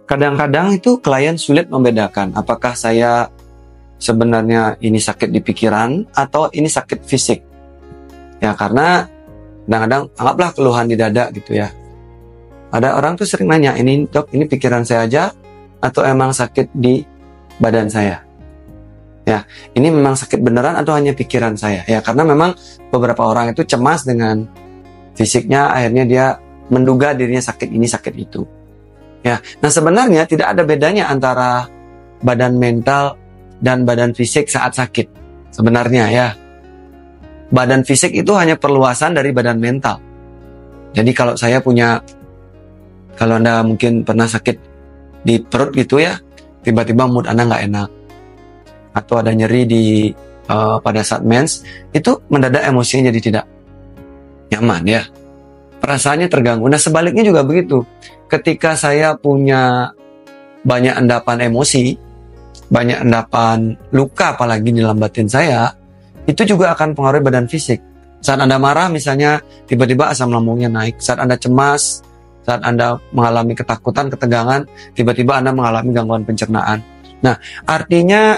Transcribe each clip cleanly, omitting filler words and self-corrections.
Kadang-kadang itu klien sulit membedakan apakah saya sebenarnya ini sakit di pikiran atau ini sakit fisik. Ya, karena kadang-kadang anggaplah keluhan di dada gitu ya. Ada orang tuh sering nanya, ini dok, ini pikiran saya aja atau emang sakit di badan saya? Ya, ini memang sakit beneran atau hanya pikiran saya? Ya, karena memang beberapa orang itu cemas dengan fisiknya, akhirnya dia menduga dirinya sakit ini, sakit itu. Ya, nah sebenarnya tidak ada bedanya antara badan mental dan badan fisik saat sakit. Sebenarnya ya, badan fisik itu hanya perluasan dari badan mental. Jadi kalau Anda mungkin pernah sakit di perut gitu ya, tiba-tiba mood Anda nggak enak, atau ada nyeri pada saat mens, itu mendadak emosinya jadi tidak nyaman ya. Perasaannya terganggu. Nah sebaliknya juga begitu. Ketika saya punya banyak endapan emosi, banyak endapan luka apalagi di dalam batin saya, itu juga akan pengaruhi badan fisik. Saat Anda marah misalnya, tiba-tiba asam lambungnya naik. Saat Anda cemas, saat Anda mengalami ketakutan, ketegangan, tiba-tiba Anda mengalami gangguan pencernaan. Nah, artinya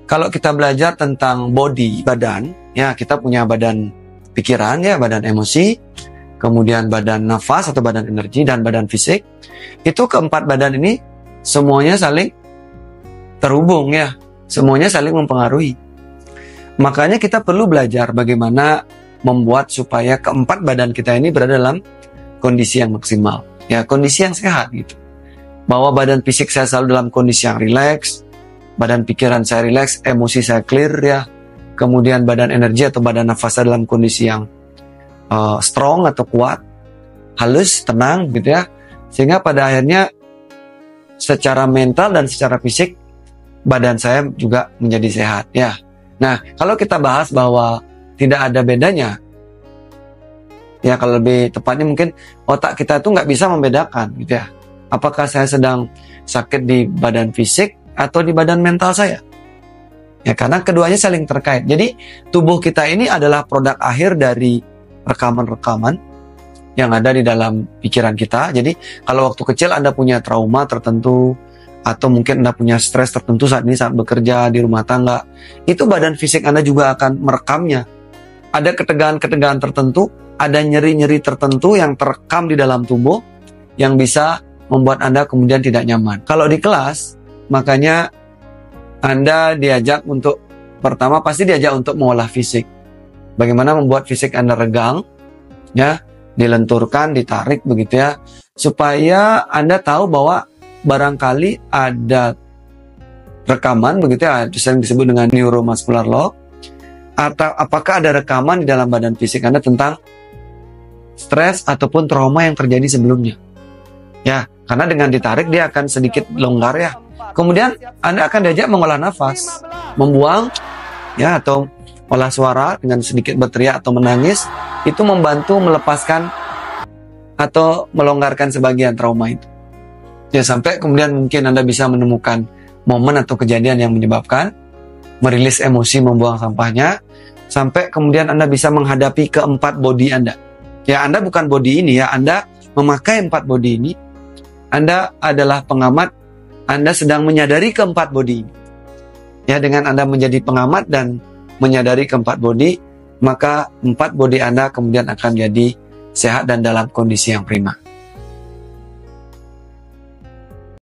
kalau kita belajar tentang body, badan, ya kita punya badan pikiran, ya badan emosi, kemudian badan nafas atau badan energi, dan badan fisik. Itu keempat badan ini semuanya saling terhubung ya, semuanya saling mempengaruhi. Makanya kita perlu belajar bagaimana membuat supaya keempat badan kita ini berada dalam kondisi yang maksimal, ya kondisi yang sehat gitu. Bahwa badan fisik saya selalu dalam kondisi yang rileks, badan pikiran saya rileks, emosi saya clear ya. Kemudian badan energi atau badan nafas saya dalam kondisi yang strong atau kuat, halus, tenang gitu ya. Sehingga pada akhirnya secara mental dan secara fisik badan saya juga menjadi sehat ya. Nah, kalau kita bahas bahwa tidak ada bedanya, ya kalau lebih tepatnya mungkin otak kita itu nggak bisa membedakan gitu ya. Apakah saya sedang sakit di badan fisik atau di badan mental saya? Ya, karena keduanya saling terkait. Jadi tubuh kita ini adalah produk akhir dari rekaman-rekaman yang ada di dalam pikiran kita. Jadi kalau waktu kecil Anda punya trauma tertentu, atau mungkin Anda punya stres tertentu saat ini saat bekerja di rumah tangga, itu badan fisik Anda juga akan merekamnya. Ada ketegangan-ketegangan tertentu, ada nyeri-nyeri tertentu yang terekam di dalam tubuh yang bisa membuat Anda kemudian tidak nyaman. Kalau di kelas, makanya Anda diajak untuk, pertama pasti diajak untuk mengolah fisik. Bagaimana membuat fisik Anda regang, ya, dilenturkan, ditarik begitu ya, supaya Anda tahu bahwa barangkali ada rekaman begitu ya, itu sering disebut dengan neuromuscular law, atau apakah ada rekaman di dalam badan fisik Anda tentang stres ataupun trauma yang terjadi sebelumnya. Ya, karena dengan ditarik dia akan sedikit longgar ya. Kemudian Anda akan diajak mengolah nafas, membuang ya, atau olah suara dengan sedikit berteriak atau menangis, itu membantu melepaskan atau melonggarkan sebagian trauma itu. Ya, sampai kemudian mungkin Anda bisa menemukan momen atau kejadian yang menyebabkan merilis emosi, membuang sampahnya, sampai kemudian Anda bisa menghadapi keempat body Anda. Ya, Anda bukan body ini ya, Anda memakai 4 body ini. Anda adalah pengamat, Anda sedang menyadari keempat body ini. Ya, dengan Anda menjadi pengamat dan menyadari keempat body, maka 4 body Anda kemudian akan jadi sehat dan dalam kondisi yang prima.